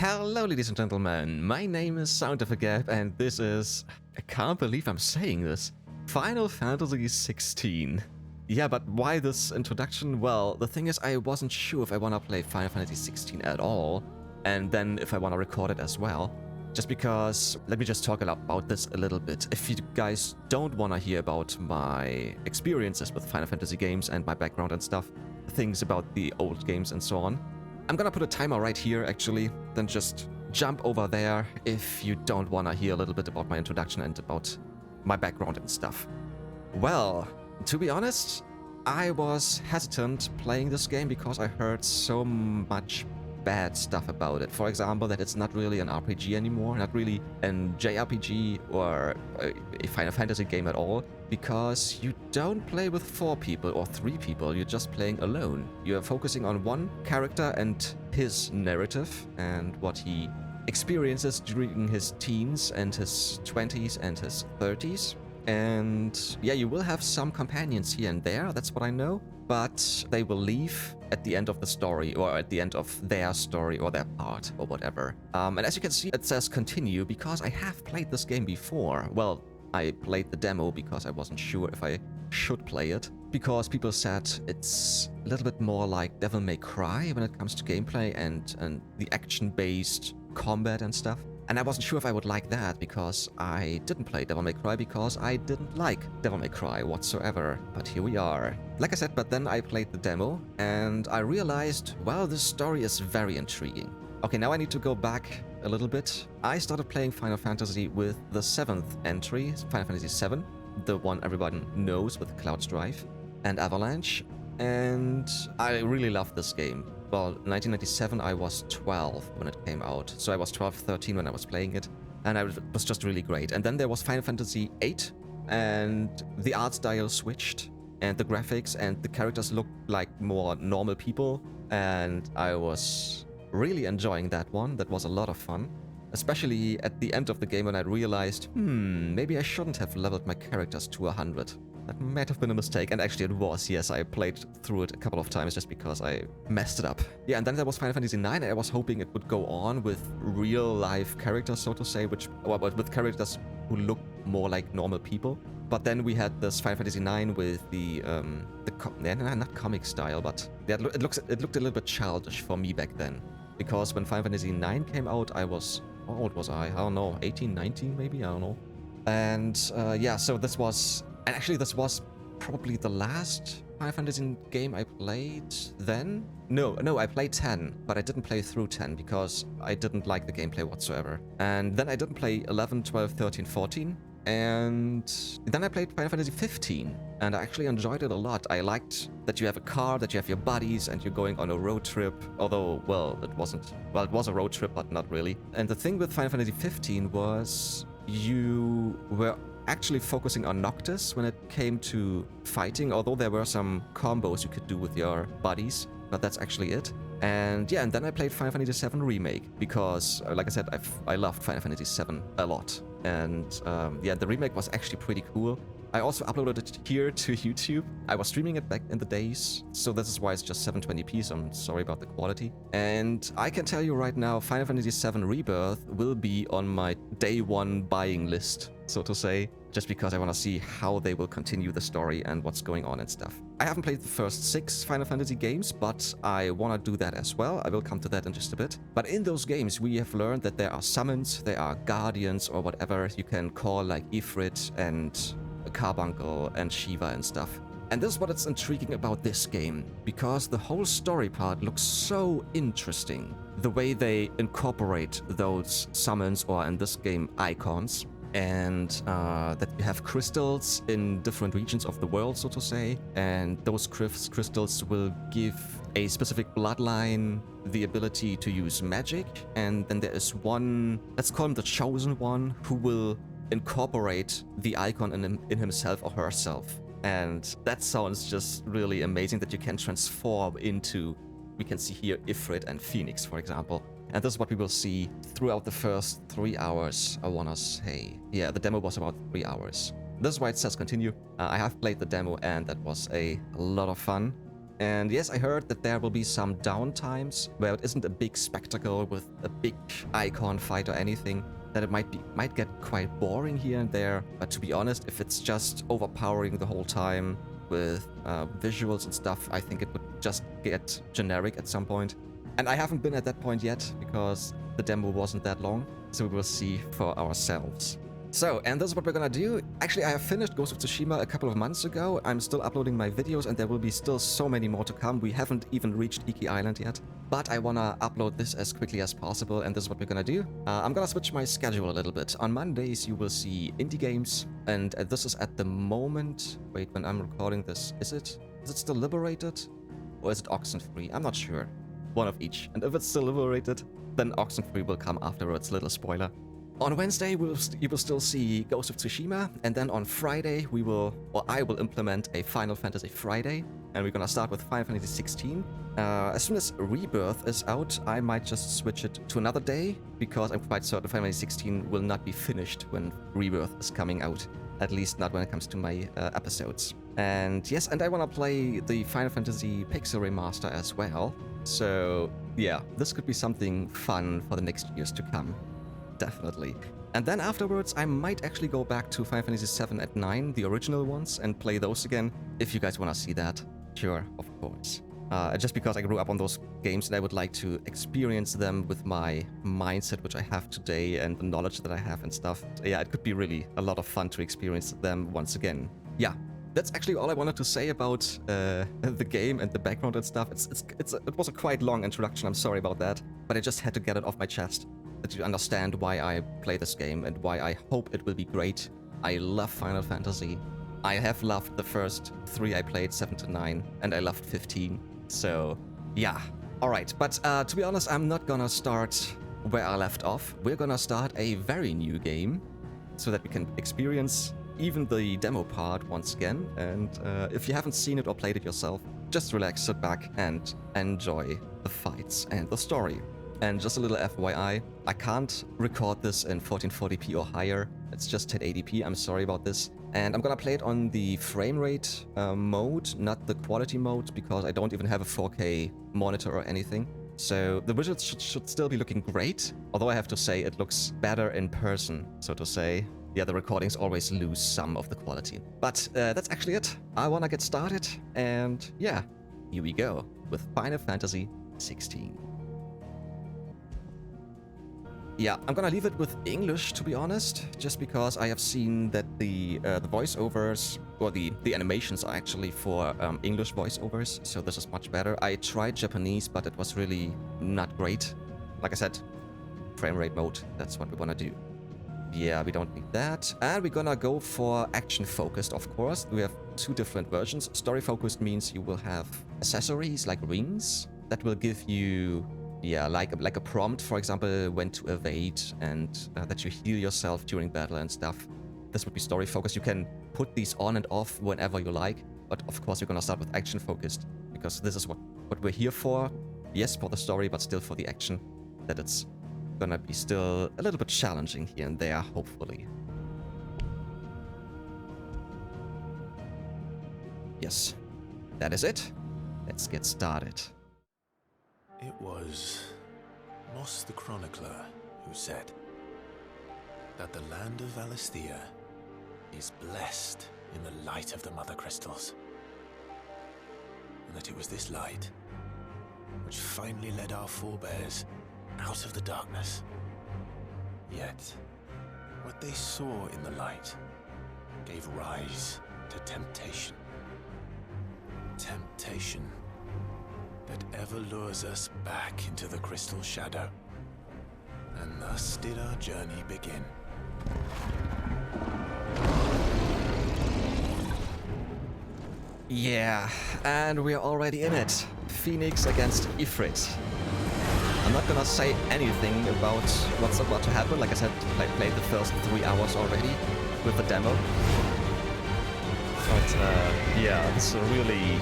Hello, ladies and gentlemen. My name is Sound of a Gap, and this is, I can't believe I'm saying this, Final Fantasy XVI. Yeah, but why this introduction? Well, the thing is, I wasn't sure if I want to play Final Fantasy XVI at all, and then if I want to record it as well. Just because, let me just talk about this a little bit. If you guys don't want to hear about my experiences with Final Fantasy games and my background and stuff, things about the old games and so on, I'm gonna put a timer right here, actually, then just jump over there if you don't want to hear a little bit about my introduction and about my background and stuff. Well, to be honest, I was hesitant playing this game because I heard so much bad stuff about it. For example, that it's not really an RPG anymore, not really an JRPG or a Final Fantasy game at all, because you don't play with 4 people or 3 people, you're just playing alone. You're focusing on one character and his narrative and what he experiences during his teens and his 20s and his 30s. And yeah, you will have some companions here and there, that's what I know, but they will leave at the end of the story, or at the end of their story or their part or whatever. And as you can see, it says continue because I have played this game before. Well, I played the demo because I wasn't sure if I should play it, because people said it's a little bit more like Devil May Cry when it comes to gameplay and the action-based combat and stuff. And I wasn't sure if I would like that because I didn't play Devil May Cry because I didn't like Devil May Cry whatsoever. But here we are. Like I said, but then I played the demo and I realized, well, this story is very intriguing. Okay, now I need to go back a little bit. I started playing Final Fantasy with the 7th entry, Final Fantasy VII, the one everyone knows with Cloud Strife and Avalanche. And I really loved this game. Well, 1997, I was 12 when it came out. So I was 12, 13 when I was playing it. And it was just really great. And then there was Final Fantasy VIII, and the art style switched, and the graphics and the characters looked like more normal people. And I was really enjoying that one. That was a lot of fun. Especially at the end of the game when I realized, maybe I shouldn't have leveled my characters to 100. That might have been a mistake, and actually it was, yes, I played through it a couple of times just because I messed it up. Yeah, and then there was Final Fantasy IX, and I was hoping it would go on with real-life characters, so to say, with characters who look more like normal people. But then we had this Final Fantasy IX with not comic style, but it looked a little bit childish for me back then. Because when Final Fantasy IX came out, I was, how old was I? I don't know, 18, 19 maybe? I don't know. And yeah, so this was... And actually, this was probably the last Final Fantasy game I played then. No, I played 10, but I didn't play through 10 because I didn't like the gameplay whatsoever. And then I didn't play 11, 12, 13, 14. And then I played Final Fantasy 15, and I actually enjoyed it a lot. I liked that you have a car, that you have your buddies, and you're going on a road trip. Although, well, it wasn't. Well, it was a road trip, but not really. And the thing with Final Fantasy 15 was you were actually focusing on Noctis when it came to fighting, although there were some combos you could do with your buddies, but that's actually it. And yeah, and then I played Final Fantasy VII Remake because, like I said, I loved Final Fantasy VII a lot. And yeah, the remake was actually pretty cool. I also uploaded it here to YouTube. I was streaming it back in the days, so this is why it's just 720p, so I'm sorry about the quality. And I can tell you right now, Final Fantasy VII Rebirth will be on my day one buying list, so to say, just because I want to see how they will continue the story and what's going on and stuff. I haven't played the first 6 Final Fantasy games, but I want to do that as well. I will come to that in just a bit. But in those games, we have learned that there are summons, there are guardians, or whatever you can call, like Ifrit and Carbuncle and Shiva and stuff. And this is what it's intriguing about this game, because the whole story part looks so interesting. The way they incorporate those summons, or in this game, icons, and that you have crystals in different regions of the world, so to say, and those crystals will give a specific bloodline the ability to use magic, and then there is one, let's call him the chosen one, who will incorporate the icon in himself or herself. And that sounds just really amazing that you can transform into, we can see here, Ifrit and Phoenix, for example. And this is what we will see throughout the first 3 hours, I wanna say. Yeah, the demo was about 3 hours. This is why it says continue. I have played the demo, and that was a lot of fun. And yes, I heard that there will be some downtimes where it isn't a big spectacle with a big icon fight or anything, that it might get quite boring here and there. But to be honest, if it's just overpowering the whole time with visuals and stuff, I think it would just get generic at some point. And I haven't been at that point yet because the demo wasn't that long, so we will see for ourselves. So, and this is what we're gonna do. Actually, I have finished Ghost of Tsushima a couple of months ago. I'm still uploading my videos and there will be still so many more to come. We haven't even reached Iki Island yet. But I wanna upload this as quickly as possible, and this is what we're gonna do. I'm gonna switch my schedule a little bit. On Mondays, you will see indie games, and this is at the moment... Wait, when I'm recording this, is it still Liberated? Or is it Oxenfree? I'm not sure. One of each. And if it's still Liberated, then Oxenfree will come afterwards, little spoiler. On Wednesday, you will still see Ghost of Tsushima, and then on Friday, I will implement a Final Fantasy Friday, and we're gonna start with Final Fantasy 16. As soon as Rebirth is out, I might just switch it to another day, because I'm quite certain Final Fantasy 16 will not be finished when Rebirth is coming out, at least not when it comes to my episodes. And yes, and I wanna play the Final Fantasy Pixel Remaster as well, so yeah, this could be something fun for the next years to come. Definitely. And then afterwards, I might actually go back to Final Fantasy 7 and 9, the original ones, and play those again, if you guys want to see that. Sure, of course. Just because I grew up on those games and I would like to experience them with my mindset, which I have today, and the knowledge that I have and stuff. Yeah, it could be really a lot of fun to experience them once again. Yeah, that's actually all I wanted to say about the game and the background and stuff. It was a quite long introduction, I'm sorry about that, but I just had to get it off my chest. That you understand why I play this game and why I hope it will be great. I love Final Fantasy. I have loved the first 3 I played, 7 to 9, and I loved 15. So, yeah. Alright, but to be honest, I'm not gonna start where I left off. We're gonna start a very new game, so that we can experience even the demo part once again. And if you haven't seen it or played it yourself, just relax, sit back, and enjoy the fights and the story. And just a little FYI, I can't record this in 1440p or higher. It's just 1080p, I'm sorry about this. And I'm gonna play it on the frame rate mode, not the quality mode, because I don't even have a 4K monitor or anything. So the visuals should still be looking great, although I have to say it looks better in person, so to say. Yeah, the recordings always lose some of the quality. But that's actually it. I wanna get started, and yeah, here we go with Final Fantasy 16. Yeah, I'm gonna leave it with English, to be honest, just because I have seen that the voiceovers, or the animations are actually for English voiceovers, so this is much better. I tried Japanese, but it was really not great. Like I said, frame rate mode, that's what we wanna do. Yeah, we don't need that. And we're gonna go for action-focused, of course. We have 2 different versions. Story-focused means you will have accessories, like rings, that will give you... yeah, like a prompt, for example, when to evade, and that you heal yourself during battle and stuff. This would be story-focused. You can put these on and off whenever you like, but of course you're gonna start with action-focused, because this is what we're here for. Yes, for the story, but still for the action. That it's gonna be still a little bit challenging here and there, hopefully. Yes, that is it. Let's get started. It was Moss the Chronicler who said that the land of Valisthea is blessed in the light of the Mother Crystals, and that it was this light which finally led our forebears out of the darkness. Yet, what they saw in the light gave rise to temptation. Temptation that ever lures us back into the crystal shadow. And thus did our journey begin. Yeah, and we're already in it. Phoenix against Ifrit. I'm not gonna say anything about what's about to happen. Like I said, I played the first 3 hours already with the demo. But yeah, it's a really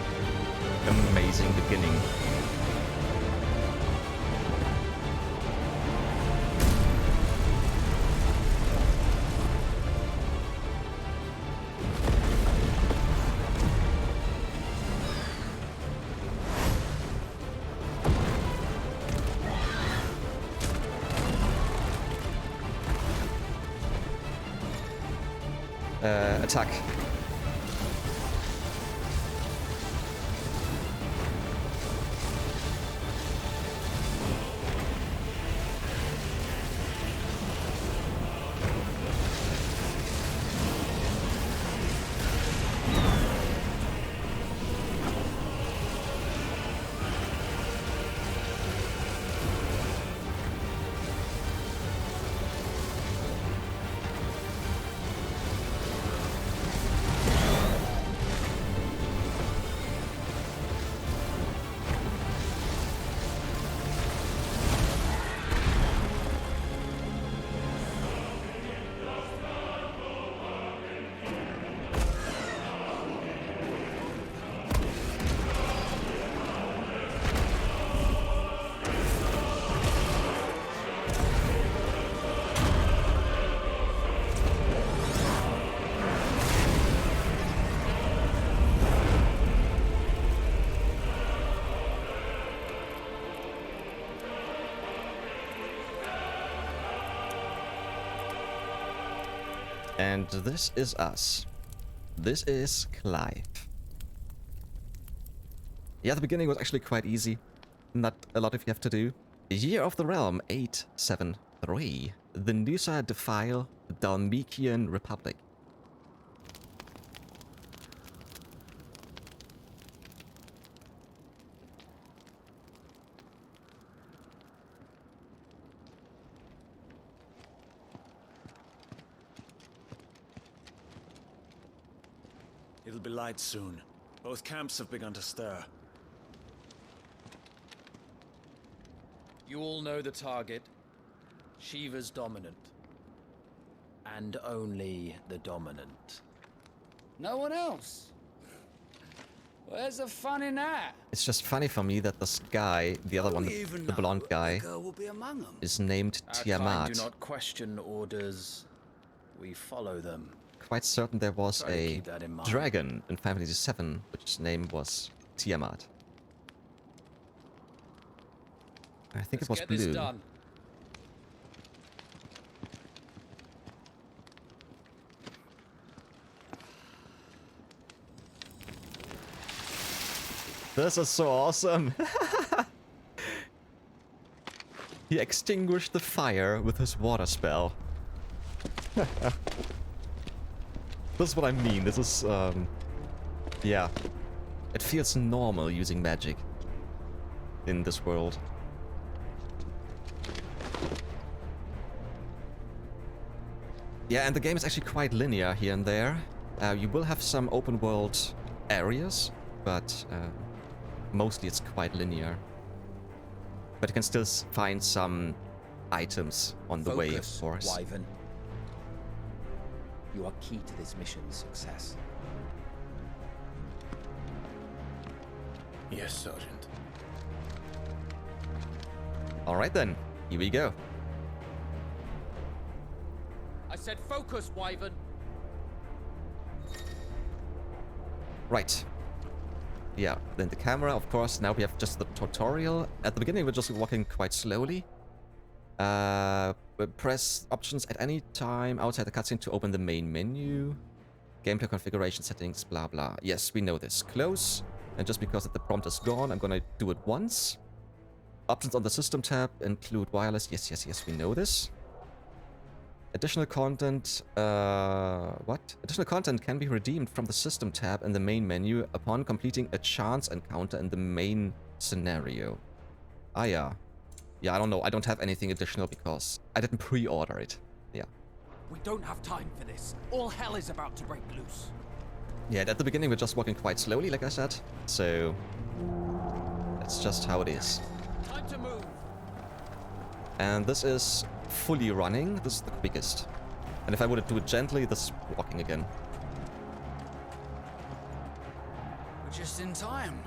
amazing beginning. attack. And this is us. This is Clive. Yeah, the beginning was actually quite easy. Not a lot if you have to do. Year of the Realm 873. The Nusa defile the Dalmatian Republic. It'll be light soon. Both camps have begun to stir. You all know the target. Shiva's dominant. And only the dominant. No one else? Where's the fun in that? It's just funny for me that this guy, the other one, the blonde guy, Girl will be among them. is named Our kind Tiamat. do not question orders. We follow them. Quite certain there was Try to a keep that in mind. dragon in Final Fantasy VII, which name was Tiamat. I think it was Get blue. this done. This is so awesome. He extinguished the fire with his water spell. This is what I mean. This is, yeah. It feels normal using magic in this world. Yeah, and the game is actually quite linear here and there. You will have some open world areas, but mostly it's quite linear. But you can still find some items on the way, of course. Wyvern. You are key to this mission's success. Yes, Sergeant. Alright then, here we go. I said focus, Wyvern. Right. Yeah, then the camera, of course. Now we have just the tutorial. At the beginning, we're just walking quite slowly. Press options at any time outside the cutscene to open the main menu. Gameplay configuration settings, blah blah. Yes, we know this. Close. And just because the prompt is gone, I'm gonna do it once. Options on the system tab include wireless. Yes, yes, yes, we know this. Additional content, what? Additional content can be redeemed from the system tab in the main menu upon completing a chance encounter in the main scenario. Ah, yeah. Yeah, I don't know. I don't have anything additional because I didn't pre-order it. Yeah. We don't have time for this. All hell is about to break loose. Yeah, at the beginning we're just walking quite slowly, like I said. So, that's just how it is. Time to move. And this is fully running. This is the quickest. And if I would do it gently, this is walking again. We're just in time.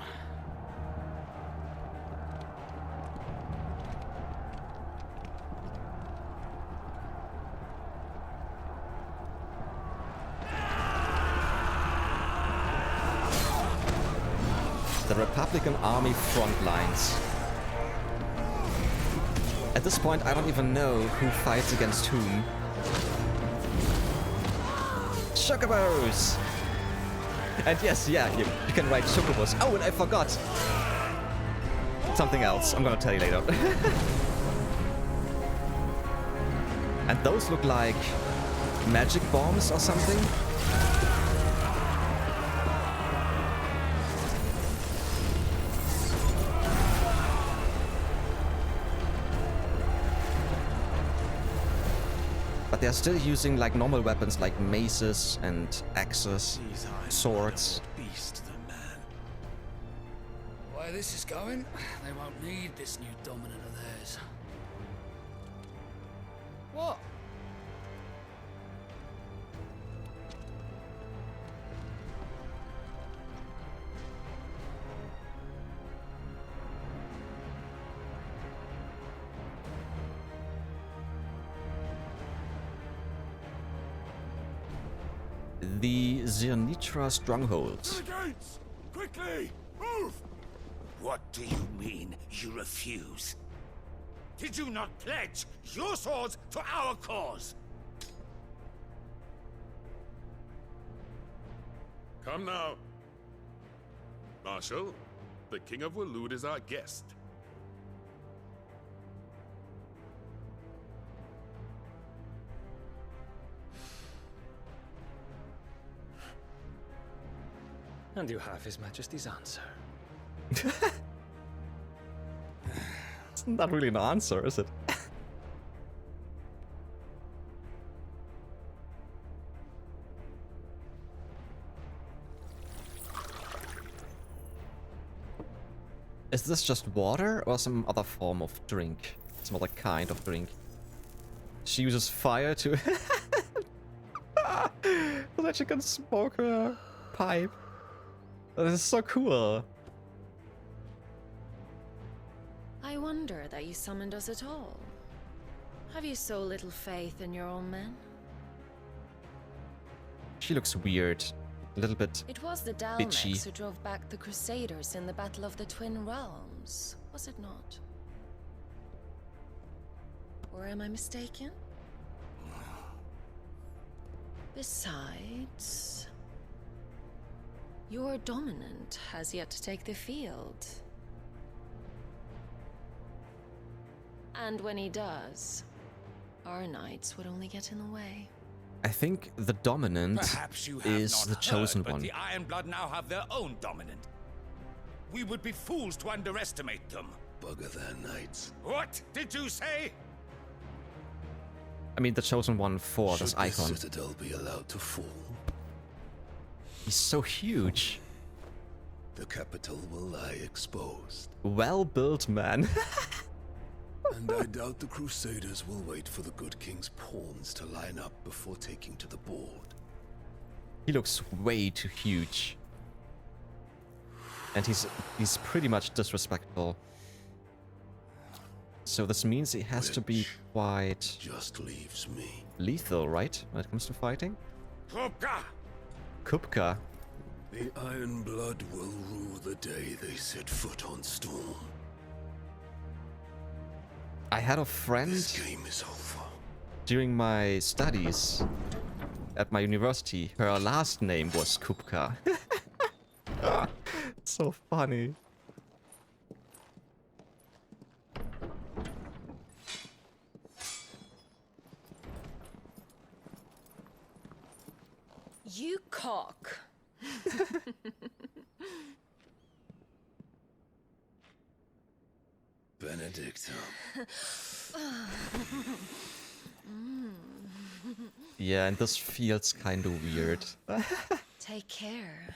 The Republican Army front lines. At this point, I don't even know who fights against whom. Chocobos! And yes, yeah, you can ride chocobos. Oh, and I forgot! Something else. I'm gonna tell you later. And those look like magic bombs or something. But they're still using like normal weapons like maces and axes, swords. Beast, the man. Why this is going, they won't need this new dominant of theirs. What? The Zirnitra stronghold. To the gates! Quickly! Move! What do you mean, you refuse? Did you not pledge your swords to our cause? Come now. Marshal, the King of Waloed is our guest. And you have His Majesty's answer. It's not really an answer, is it? Is this just water or some other form of drink? Some other kind of drink? She uses fire to... so that she can smoke her pipe. That is so cool. I wonder that you summoned us at all. Have you so little faith in your own men? She looks weird. A little bit It was the bitchy. Dalmex who drove back the Crusaders in the Battle of the Twin Realms, was it not? Or am I mistaken? Besides, your dominant has yet to take the field. And when he does, our knights would only get in the way. I think the dominant Perhaps you have is not the chosen heard, but one. the Iron Blood now have their own dominant. We would be fools to underestimate them. Bugger their knights. What did you say? I mean, the chosen one for this Should icon. the citadel be allowed to fall, He's so huge. the capital will lie exposed. Well-built man. And I doubt the Crusaders will wait for the good king's pawns to line up before taking to the board. He looks way too huge. And he's pretty much disrespectful. So this means he has to be Which quite Just leaves me. lethal, right? When it comes to fighting? Kupka! Kupka. The Iron Blood will rue the day they set foot on Storm. I had a friend This game is over. during my studies at my university. Her last name was Kupka. So funny. You cock. Benedicta. Yeah, and this feels kind of weird. Take care.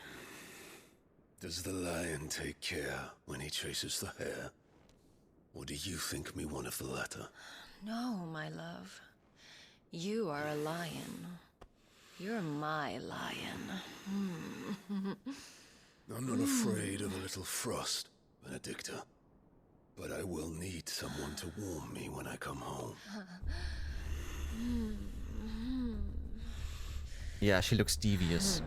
Does the lion take care when he chases the hare? Or do you think me one of the latter? No, my love. You are a lion. You're my lion. I'm not afraid of a little frost, Benedicta. But I will need someone to warm me when I come home. Yeah, she looks devious.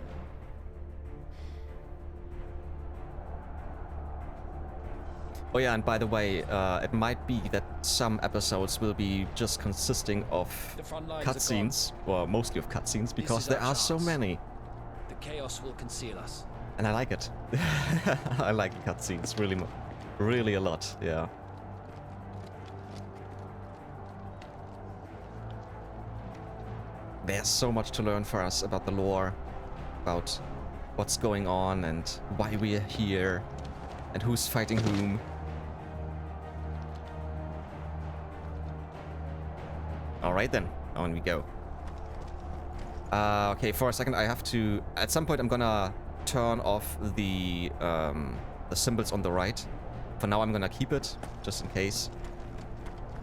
Oh yeah, and by the way, it might be that some episodes will be just consisting of The front lines cutscenes, or mostly of cutscenes, because is there our are so chance. many. The chaos will conceal us. And I like it. I like the cutscenes really, really a lot, yeah. There's so much to learn for us about the lore, about what's going on and why we're here, and who's fighting whom. Alright then, on we go. Okay, for a second I have to... At some point I'm gonna turn off the symbols on the right. For now I'm gonna keep it, just in case.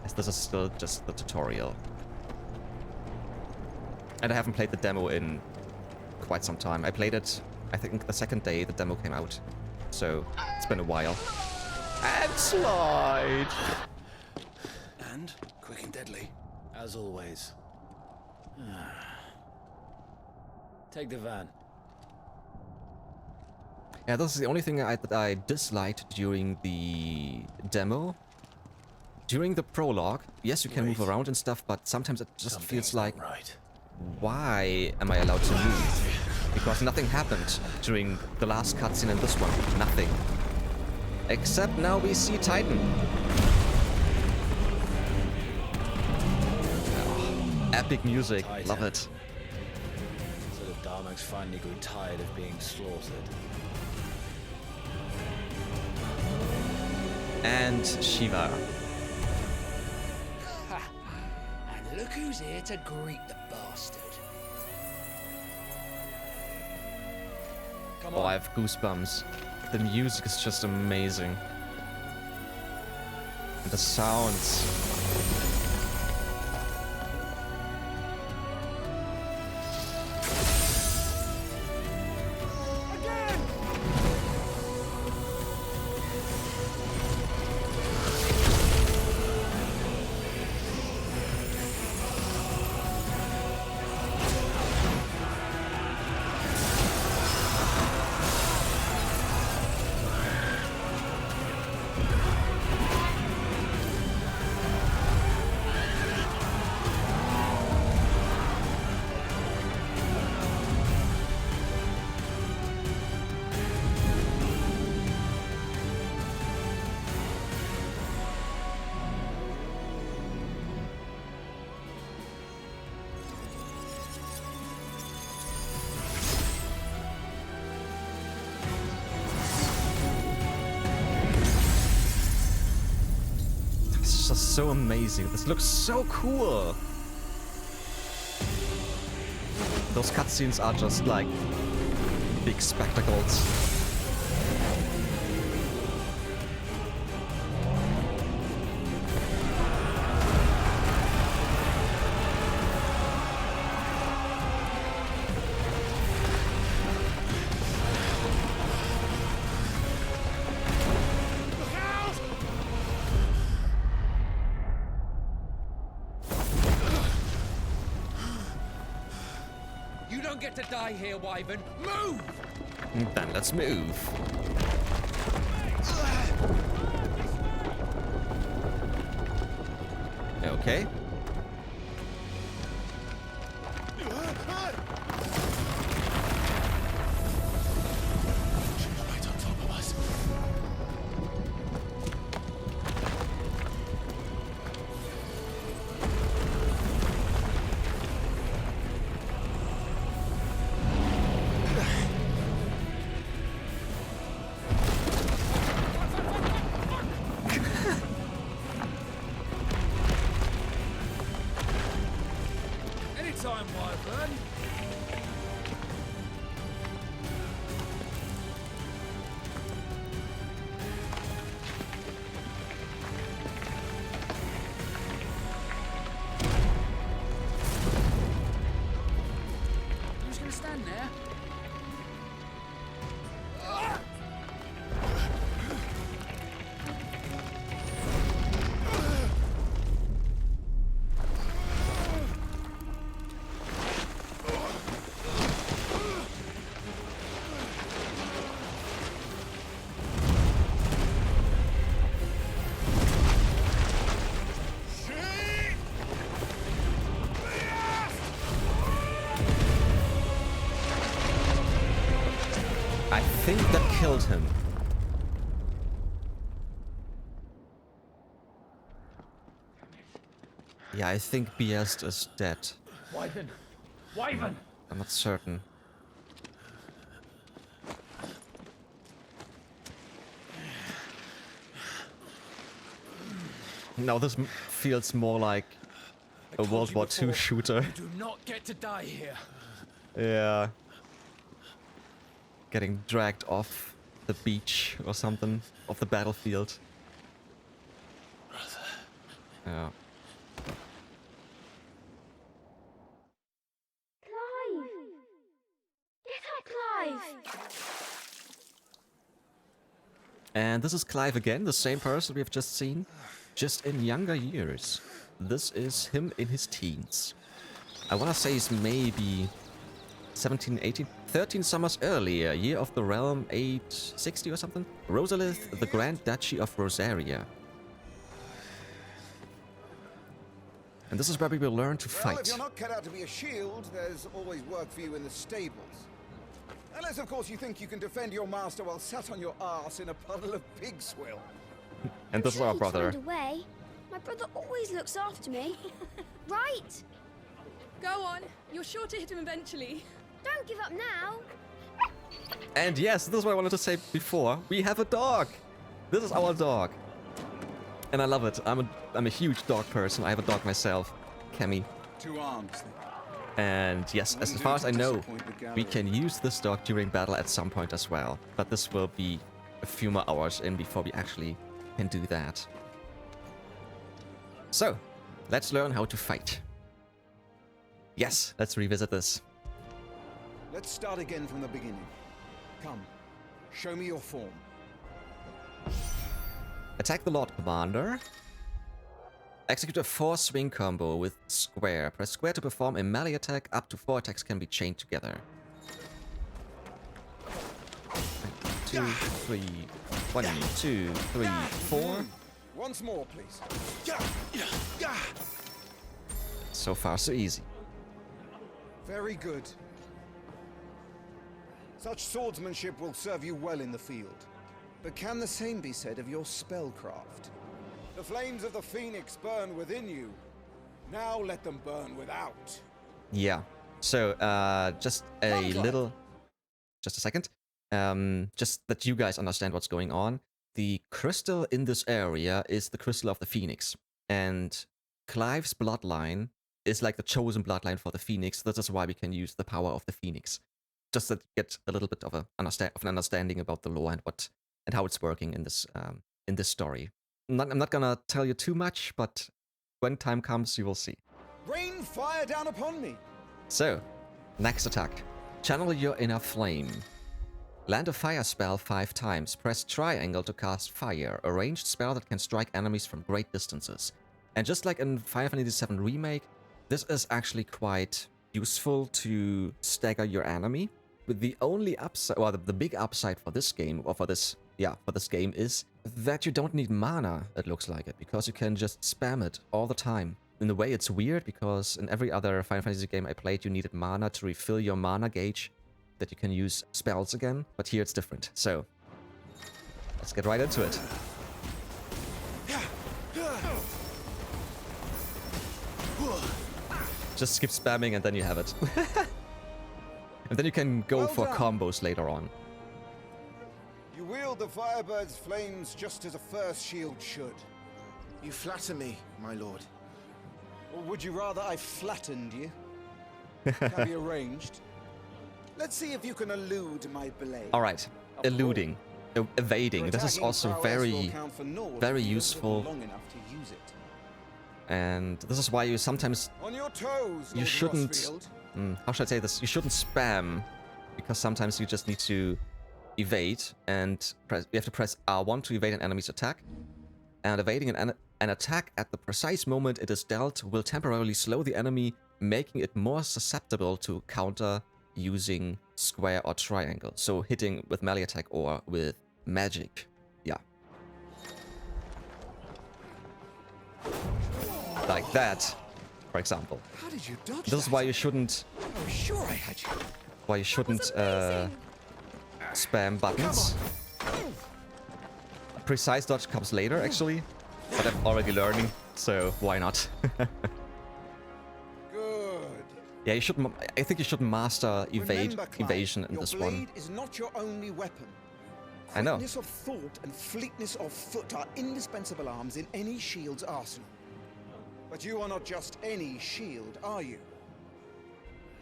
As this is still just the tutorial. And I haven't played the demo in quite some time. I played it, I think, the second day the demo came out. So, it's been a while. And slide! And quick and deadly. As always. Take the van. Yeah, this is the only thing that I disliked during the demo. During the prologue, yes, you can move around and stuff, but sometimes it just feels like... Right. Why am I allowed to move? Because nothing happened during the last cutscene in this one. Nothing. Except now we see Titan. Oh, epic music. Titan. Love it. So the Darmaks finally grew tired of being slaughtered. And Shiva. And look who's here to greet the bastard. Come Oh, on. I have goosebumps. The music is just amazing. And the sounds. It's just so amazing. This looks so cool. Those cutscenes are just like big spectacles. You don't get to die here, Wyvern. Move! Then let's move. Okay. Right on top of us. Anytime, Wyvern. Who's gonna stand there? think that killed him. Yeah, I think Biest is dead. Wyvern! Wyvern! I'm not certain. Now this feels more like a World War II shooter. You do not get to die here. Yeah. Getting dragged off the beach or something, off the battlefield. Yeah. Clive! Get up, Clive! And this is Clive again, the same person we have just seen, just in younger years. This is him in his teens. I wanna say he's maybe 17, 18, 13 summers earlier, year of the realm 860 or something. Rosalith, the Grand Duchy of Rosaria. And this is where we will learn to Well, if fight. you're not cut out to be a shield, there's always work for you in the stables. Unless, of course, you think you can defend your master while sat on your arse in a puddle of pig swill. And this is our He brother. turned away. My brother always looks after me. Right? Go on. You're sure to hit him eventually. Don't give up now. And yes, this is what I wanted to say before. We have a dog. This is our dog. And I love it. I'm a huge dog person. I have a dog myself, Kemi. 2 arms, then. And yes, as far as I know, we can use this dog during battle at some point as well. But this will be a few more hours in before we actually can do that. So, let's learn how to fight. Yes, let's revisit this. Let's start again from the beginning. Come, show me your form. Attack the Lord Commander. Execute a 4-swing combo with square. Press square to perform a melee attack. Up to 4 attacks can be chained together. 2, 3, 1, 2, 3, 4. Once more, please. So far, so easy. Very good. Such swordsmanship will serve you well in the field. But can the same be said of your spellcraft? The flames of the Phoenix burn within you. Now let them burn without. Yeah. So, just a little... Just a second. Just that you guys understand what's going on. The crystal in this area is the crystal of the Phoenix. And Clive's bloodline is like the chosen bloodline for the Phoenix. This is why we can use the power of the Phoenix. Just to get a little bit of an understanding about the lore and how it's working in this story. I'm not gonna tell you too much, but when time comes, you will see. Rain fire down upon me. So, next attack. Channel your inner flame. Land a fire spell 5 times. Press triangle to cast fire, a ranged spell that can strike enemies from great distances. And just like in Final Fantasy VII Remake, this is actually quite useful to stagger your enemy. With the only upside, well, the big upside for this game, or for this game, is that you don't need mana, it looks like it, because you can just spam it all the time. In a way, it's weird, because in every other Final Fantasy game I played, you needed mana to refill your mana gauge, that you can use spells again, but here it's different. So, let's get right into it. Just skip spamming and then you have it. And then you can go for combos later on. You wield the Firebird's flames just as a first shield should. You flatter me, my lord. Or would you rather I flattened you? Can be arranged. Let's see if you can elude my blade. Alright, eluding, evading. This is also very useful. Long enough to use it. And this is why you sometimes... On your toes, you shouldn't... how should I say this? You shouldn't spam, because sometimes you just need to evade, and you have to press R1 to evade an enemy's attack. And evading an attack at the precise moment it is dealt will temporarily slow the enemy, making it more susceptible to counter using square or triangle. So hitting with melee attack or with magic. Yeah. Like that, for example. How did you dodge this is why you shouldn't... I was sure I had you. Why you shouldn't... spam buttons. Precise dodge comes later, actually. But I'm already learning, so why not? Good. Yeah, you should. I think you should master Remember, Clive, evasion in your this blade one. is not your only weapon. I know. Quickness of thought and fleetness of foot are indispensable arms in any shield's arsenal. But you are not just any shield, are you?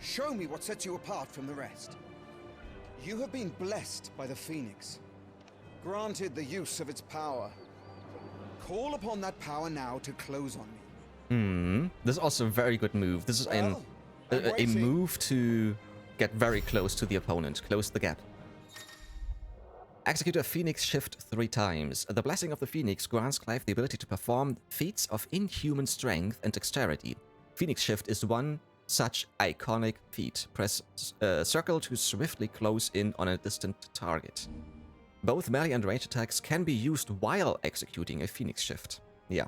Show me what sets you apart from the rest. You have been blessed by the Phoenix, granted the use of its power. Call upon that power now to close on me. This is also a very good move. This is a move to get very close to the opponent, close the gap. Execute a Phoenix Shift 3 times. The Blessing of the Phoenix grants Clive the ability to perform feats of inhuman strength and dexterity. Phoenix Shift is one such iconic feat. Press circle to swiftly close in on a distant target. Both melee and range attacks can be used while executing a Phoenix Shift. Yeah.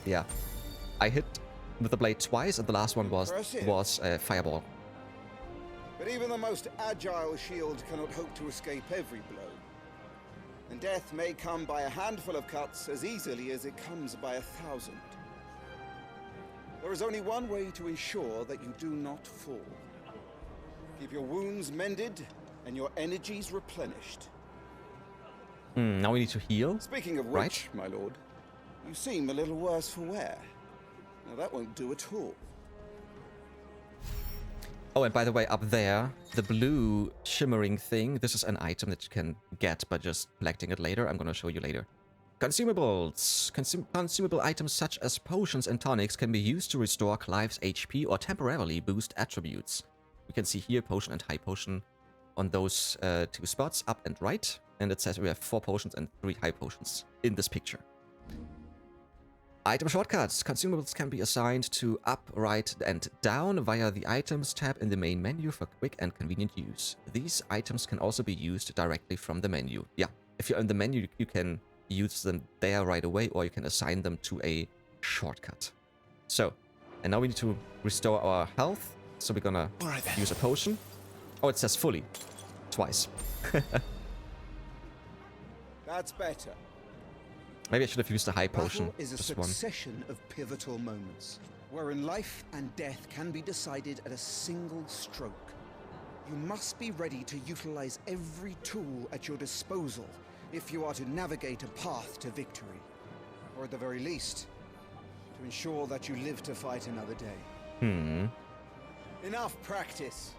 Yeah. I hit with the blade twice, and the last one was a fireball. But even the most agile shield cannot hope to escape every blow. And death may come by a handful of cuts as easily as it comes by 1,000. There is only one way to ensure that you do not fall. Keep your wounds mended and your energies replenished. Now we need to heal. Speaking of which, my lord, you seem a little worse for wear. Now that won't do at all. Oh, and by the way, up there, the blue shimmering thing, this is an item that you can get by just collecting it later. I'm going to show you later. Consumables. Consumable items such as potions and tonics can be used to restore Clive's HP or temporarily boost attributes. We can see here potion and high potion on those 2 spots, up and right. And it says we have 4 potions and 3 high potions in this picture. Item shortcuts. Consumables can be assigned to up, right, and down via the Items tab in the main menu for quick and convenient use. These items can also be used directly from the menu. Yeah, if you're in the menu, you can use them there right away, or you can assign them to a shortcut. So, and now we need to restore our health. So we're gonna use a potion. Oh, it says fully. Twice. That's better. Maybe I should have used the high potion. Battle is a succession of pivotal moments, wherein life and death can be decided at a single stroke. You must be ready to utilize every tool at your disposal if you are to navigate a path to victory. Or at the very least, to ensure that you live to fight another day. Enough practice.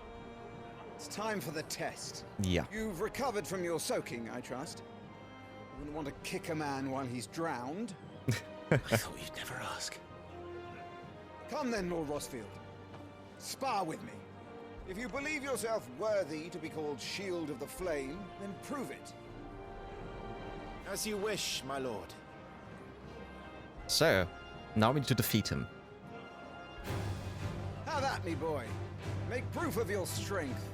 It's time for the test. Yeah. You've recovered from your soaking, I trust. You wouldn't want to kick a man while he's drowned. I thought you'd never ask. Come then, Lord Rosfield. Spar with me. If you believe yourself worthy to be called Shield of the Flame, then prove it. As you wish, my lord. So, now we need to defeat him. Have at me, boy. Make proof of your strength.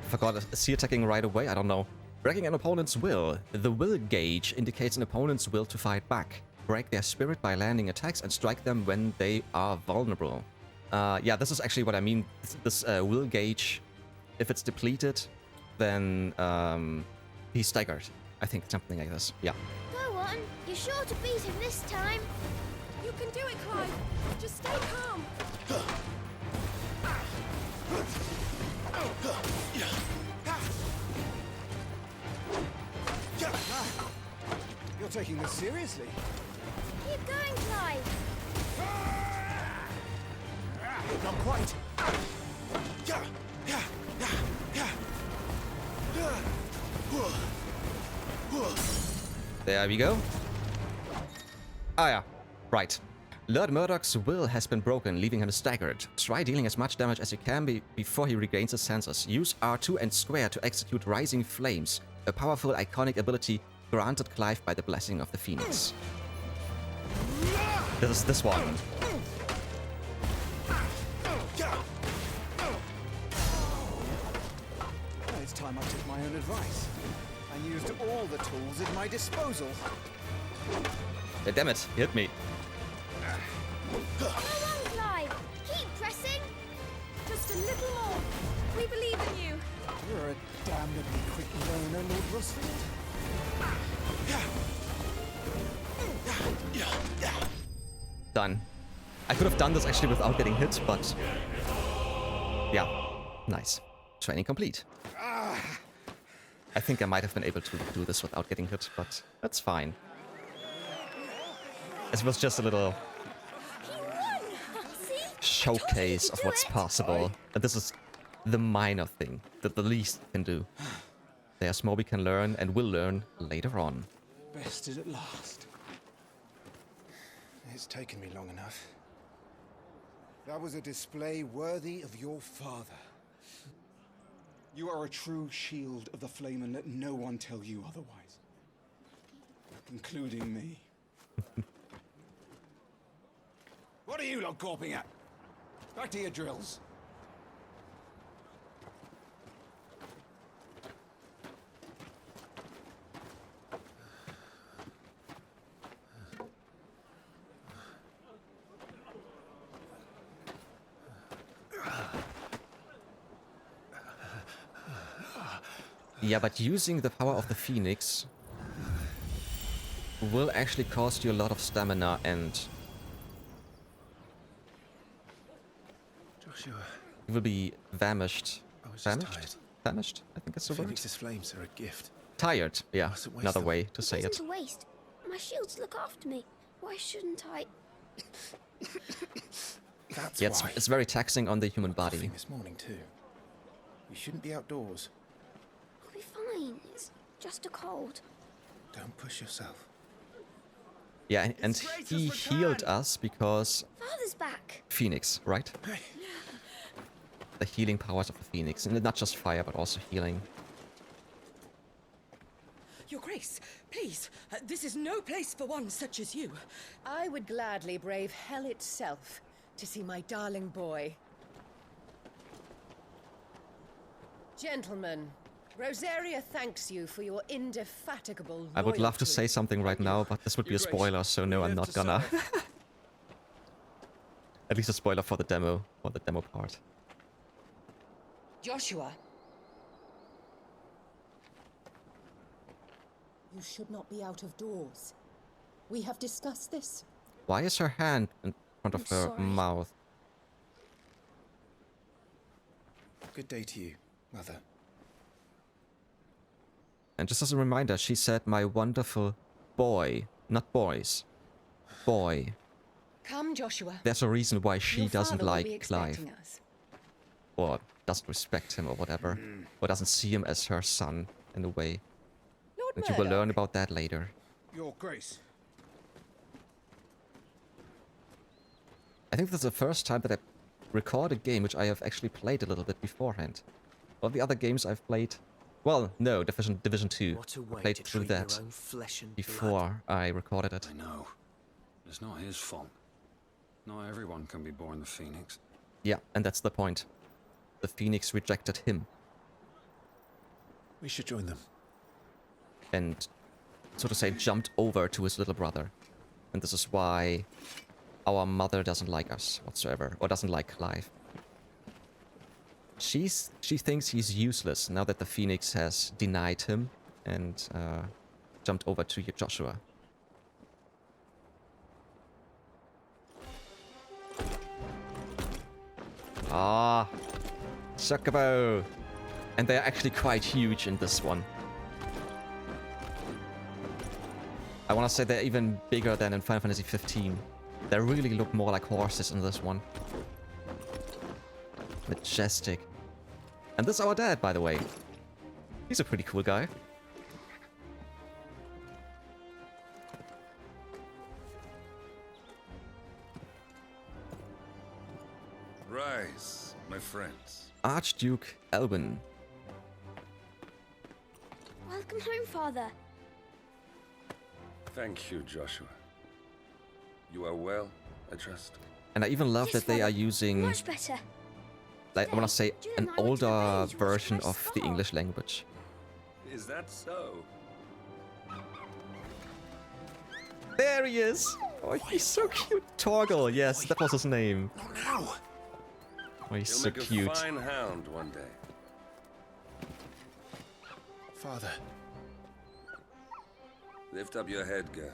Forgot, is he attacking right away? I don't know. Breaking an opponent's will. The will gauge indicates an opponent's will to fight back. Break their spirit by landing attacks and strike them when they are vulnerable. Yeah, this is actually what I mean. This will gauge, if it's depleted, then he's staggered. I think something like this. Yeah. Go on. You're sure to beat him this time. You can do it, Clive. Just stay calm. You're taking this seriously. Keep going, Clive. Not quite. There we go. Ah, yeah. Right. Lord Murdoch's will has been broken, leaving him staggered. Try dealing as much damage as you can before he regains his senses. Use R2 and square to execute Rising Flames, a powerful iconic ability granted Clive by the Blessing of the Phoenix. This is this one. Well, it's time I took my own advice and used all the tools at my disposal. Damn it, he hit me. Go on, Clive. Keep pressing. Just a little more. We believe in you. You're a damnably quick learner, Lord Rusfield. Done. I could have done this actually without getting hit, but... yeah, nice. Training complete. I think I might have been able to do this without getting hit, but that's fine. It was just a little showcase of what's possible. And this is the minor thing, that the least can do. There's more we can learn and will learn later on. Bested at last. It's taken me long enough. That was a display worthy of your father. You are a true shield of the flame, and let no one tell you otherwise. Including me. What are you lot gawping at? Back to your drills. Yeah, but using the power of the Phoenix will actually cost you a lot of stamina and... Joshua. You will be famished. Famished? Famished? I think that's the word. Phoenix's flames are a gift. Tired, yeah. Another way to say it. It isn't a waste. My shields look after me. Why shouldn't I? That's yeah, why. It's very taxing on the human body. Coughing this morning too. You shouldn't be outdoors. I'll be fine. It's just a cold. Don't push yourself. Yeah, and he healed us because... Father's back. Phoenix, right? The healing powers of the Phoenix. And not just fire, but also healing. Your Grace, please, this is no place for one such as you. I would gladly brave hell itself to see my darling boy. Gentlemen, Rosaria thanks you for your indefatigable loyalty. I would love to say something right now, but this would be a spoiler, so no, I'm not gonna. At least a spoiler for the demo part. Joshua. You should not be out of doors. We have discussed this. Why is her hand in front of her mouth? Good day to you, Mother. And just as a reminder, she said my wonderful boy, not boys. Boy. Come, Joshua. There's a reason why she Your doesn't father will like be Clive. expecting us. Or doesn't respect him or whatever. Or doesn't see him as her son, in a way. Lord And you will learn about that later. Your Grace. I think this is the first time that I record a game which I have actually played a little bit beforehand. All the other games I've played... Well, no, Division 2. I played through that before I recorded it. I know. It's not his fault. Not everyone can be born the Phoenix. Yeah, and that's the point. The Phoenix rejected him. We should join them. And, so to say, jumped over to his little brother. And this is why our mother doesn't like us whatsoever, or doesn't like Clive. She thinks he's useless now that the Phoenix has denied him and jumped over to Joshua. Ah, Chocobo! And they're actually quite huge in this one. I want to say they're even bigger than in Final Fantasy 15. They really look more like horses in this one. Majestic. And this is our dad, by the way. He's a pretty cool guy. Rise, my friends. Archduke Elwin. Welcome home, Father. Thank you, Joshua. You are well, I trust. And I even love that they are using, Much better. like, I want to say, an older version of the English language. Is that so? There he is! Oh, he's so cute. Torgal, yes, that was his name. Not now. Oh, he's He'll so make cute. a fine hound one day. Father. Lift up your head, girl.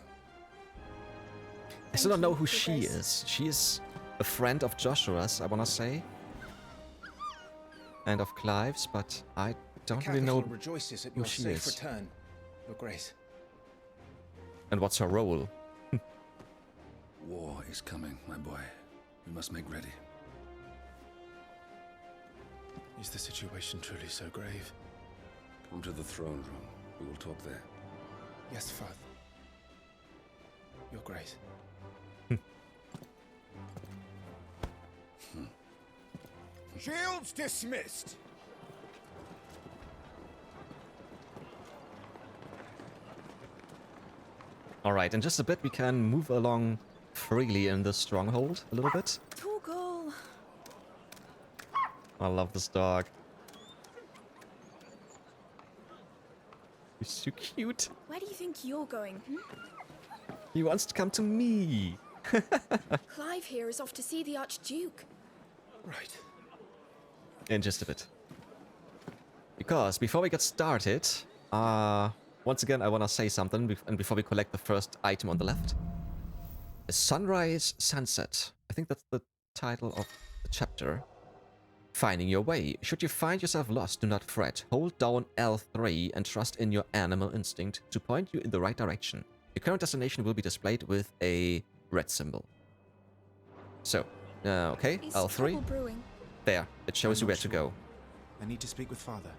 I still don't know who she is. She is a friend of Joshua's, I wanna say. And of Clive's, but I don't really know rejoices at who your she safe is. return, Your Grace. And what's her role? War is coming, my boy. We must make ready. Is the situation truly so grave? Come to the throne room. We will talk there. Yes, Father. Your Grace. Shields dismissed! Alright, in just a bit we can move along freely in the stronghold a little bit. Torgal. I love this dog. He's so cute. Where do you think you're going? He wants to come to me. Clive here is off to see the Archduke. Right. In just a bit. Because before we get started, once again I want to say something, and before we collect the first item on the left. A Sunrise Sunset. I think that's the title of the chapter. Finding your way. Should you find yourself lost, do not fret. Hold down L3 and trust in your animal instinct to point you in the right direction. Your current destination will be displayed with a red symbol. So, okay, Is L3. trouble brewing? There, it shows you where to go. I need to speak with Father.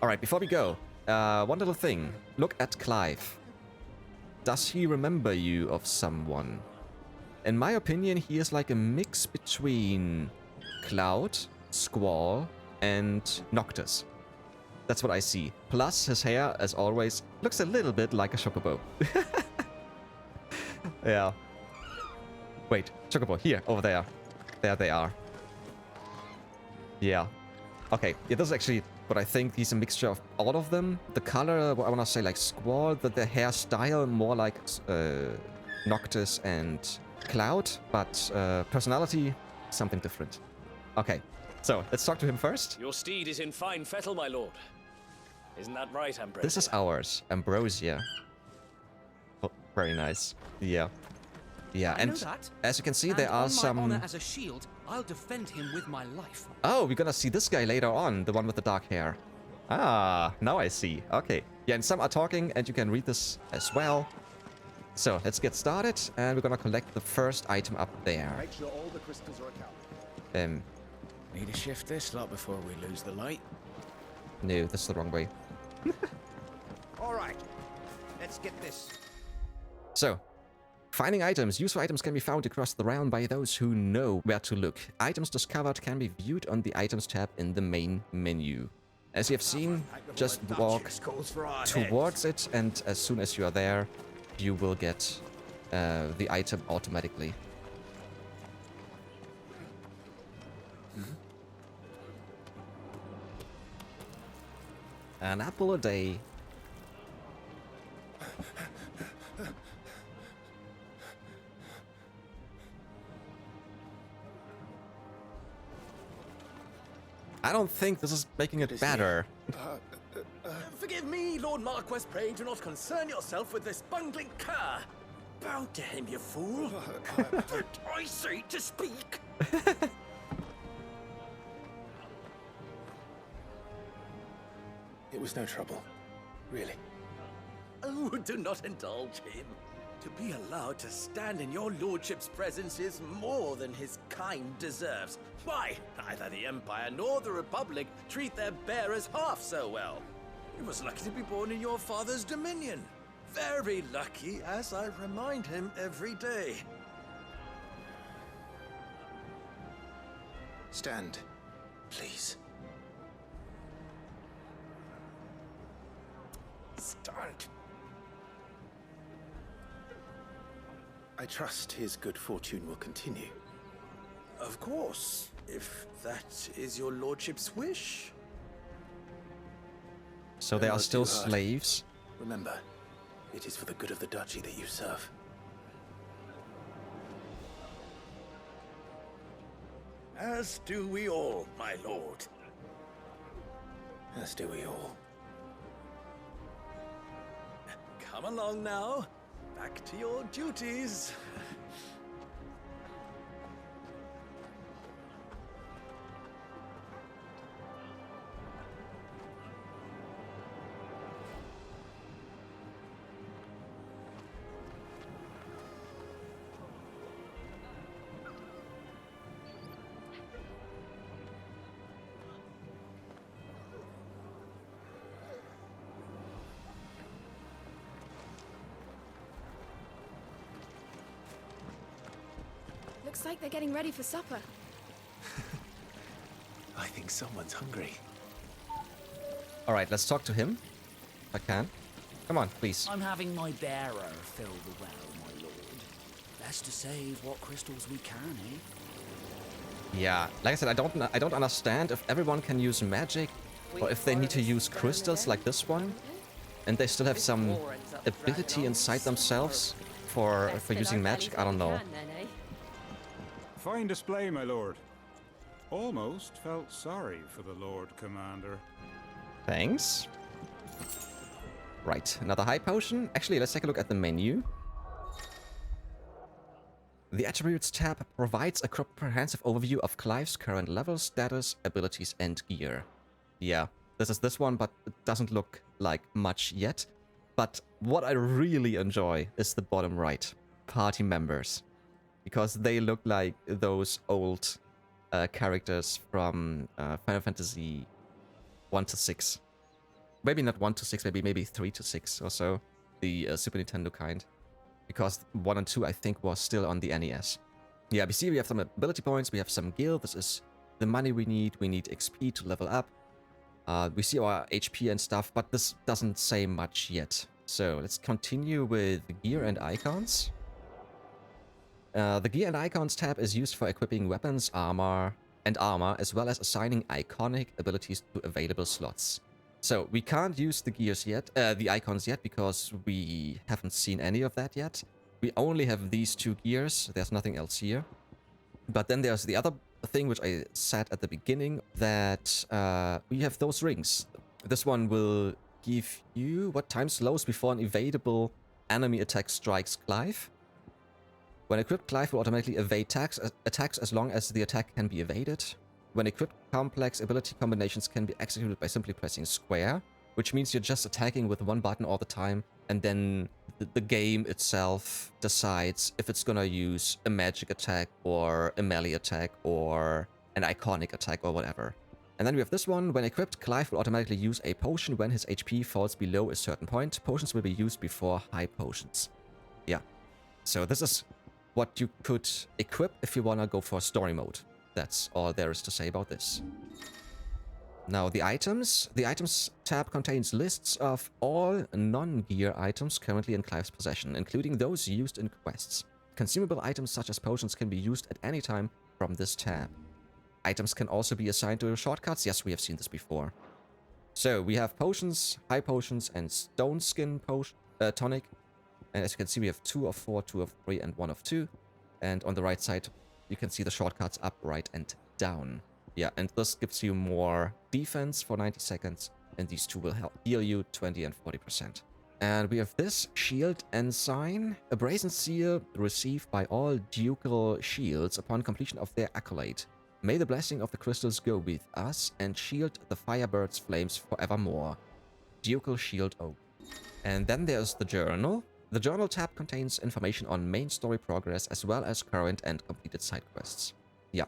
Alright, before we go, one little thing. Look at Clive. Does he remember you of someone? In my opinion, he is like a mix between Cloud, Squall, and Noctis. That's what I see. Plus, his hair, as always, looks a little bit like a Chocobo. Yeah. Wait, Chocobo, here, over there. There they are. Yeah. Okay, yeah, this is actually what I think. He's a mixture of all of them. The color, I want to say like Squall, the hairstyle more like Noctis and Cloud, but personality, something different. Okay, so let's talk to him first. Your steed is in fine fettle, my lord. Isn't that right, Ambrosia? This is ours, Ambrosia. Oh, very nice. Yeah. Yeah, I know and that. as you can see, And there are on my some... honor as a shield, I'll defend him with my life. Oh, we're gonna see this guy later on, the one with the dark hair. Ah, now I see. Okay. Yeah, and some are talking, and you can read this as well. So, let's get started, and we're gonna collect the first item up there. Make sure all the crystals are accounted. Need to shift this lot before we lose the light. No, this is the wrong way. All right. Let's get this. So, finding items. Useful items can be found across the realm by those who know where to look. Items discovered can be viewed on the Items tab in the main menu. As you have seen, just walk towards it, and as soon as you are there, you will get the item automatically. An apple a day. I don't think this is making it better. Forgive me, Lord Marquess, pray do not concern yourself with this bungling cur. Bow to him, you fool. I say to speak. It was no trouble. Really. Oh, do not indulge him. To be allowed to stand in your lordship's presence is more than his kind deserves. Why, neither the Empire nor the Republic treat their bearers half so well. He was lucky to be born in your father's dominion. Very lucky, as I remind him every day. Stand, please. Start. I trust his good fortune will continue. Of course, if that is your lordship's wish. So they are still slaves. Remember, It is for the good of the duchy that you serve. As do we all, my lord. As do we all. Come along now. Back to your duties. Looks like they're getting ready for supper. I think someone's hungry. Alright, let's talk to him. If I can. Come on, please. I'm having my bearer fill the well, my lord. Best to save what crystals we can, eh? Yeah, like I said, I don't understand if everyone can use magic, or if they need to use crystals like this one, and they still have some ability inside themselves for using magic. I don't know. Fine display, my lord. Almost felt sorry for the Lord Commander. Thanks. Right, another high potion. Actually, let's take a look at the menu. The Attributes tab provides a comprehensive overview of Clive's current level, status, abilities, and gear. Yeah, this is this one, but it doesn't look like much yet. But what I really enjoy is the bottom right. Party members. Because they look like those old characters from Final Fantasy 1 to 6. Maybe not 1 to 6, maybe 3 to 6 or so. The Super Nintendo kind. Because 1 and 2, I think, was still on the NES. Yeah, we see we have some ability points, we have some gil. This is the money we need. We need XP to level up. We see our HP and stuff, but this doesn't say much yet. So let's continue with gear and icons. The Gear and Icons tab is used for equipping weapons, armor, as well as assigning iconic abilities to available slots. So we can't use the gears yet, the icons yet, because we haven't seen any of that yet. We only have these two gears. There's nothing else here. But then there's the other thing which I said at the beginning, that we have those rings. This one will give you what time slows before an evadable enemy attack strikes Clive. When equipped, Clive will automatically evade attacks as long as the attack can be evaded. When equipped, complex ability combinations can be executed by simply pressing square, which means you're just attacking with one button all the time, and then the game itself decides if it's gonna use a magic attack or a melee attack or an iconic attack or whatever. And then we have this one. When equipped, Clive will automatically use a potion when his HP falls below a certain point. Potions will be used before high potions. Yeah. So this is what you could equip if you want to go for story mode. That's all there is to say about this. Now the items. The items tab contains lists of all non-gear items currently in Clive's possession, including those used in quests. Consumable items such as potions can be used at any time from this tab. Items can also be assigned to shortcuts. Yes, we have seen this before. So we have potions, high potions, and stone skin tonic. And as you can see, we have 2 of 4, 2 of 3, and 1 of 2. And on the right side, you can see the shortcuts up, right, and down. Yeah, and this gives you more defense for 90 seconds. And these two will heal you 20 and 40%. And we have this Shield Ensign, a brazen seal received by all ducal shields upon completion of their accolade. May the blessing of the crystals go with us and shield the Firebird's flames forevermore. Ducal Shield Oak. And then there's the journal. The journal tab contains information on main story progress as well as current and completed side quests. Yeah,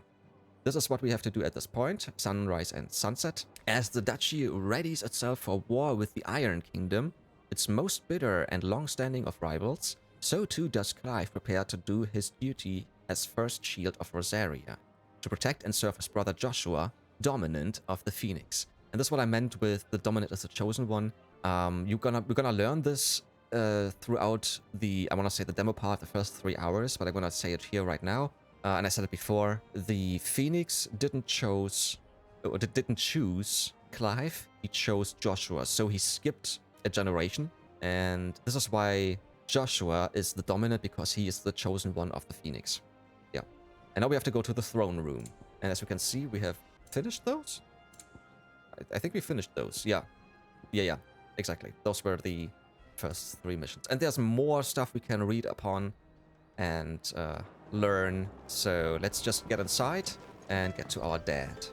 this is what we have to do at this point, sunrise and sunset. As the duchy readies itself for war with the Iron Kingdom, its most bitter and long-standing of rivals, so too does Clive prepare to do his duty as first shield of Rosaria, to protect and serve his brother Joshua, Dominant of the Phoenix. And that's what I meant with the Dominant as the Chosen One. We're gonna learn this throughout the, I want to say the demo part, the first 3 hours, but I'm gonna say it here right now. And I said it before, the Phoenix didn't choose Clive, he chose Joshua, so he skipped a generation. And this is why Joshua is the dominant, because he is the chosen one of the Phoenix. Yeah. And now we have to go to the throne room. And as we can see, we have finished those? I think we finished those. Yeah. Yeah. Exactly. Those were the first 3 missions. And there's more stuff we can read upon and learn. So let's just get inside and get to our dad.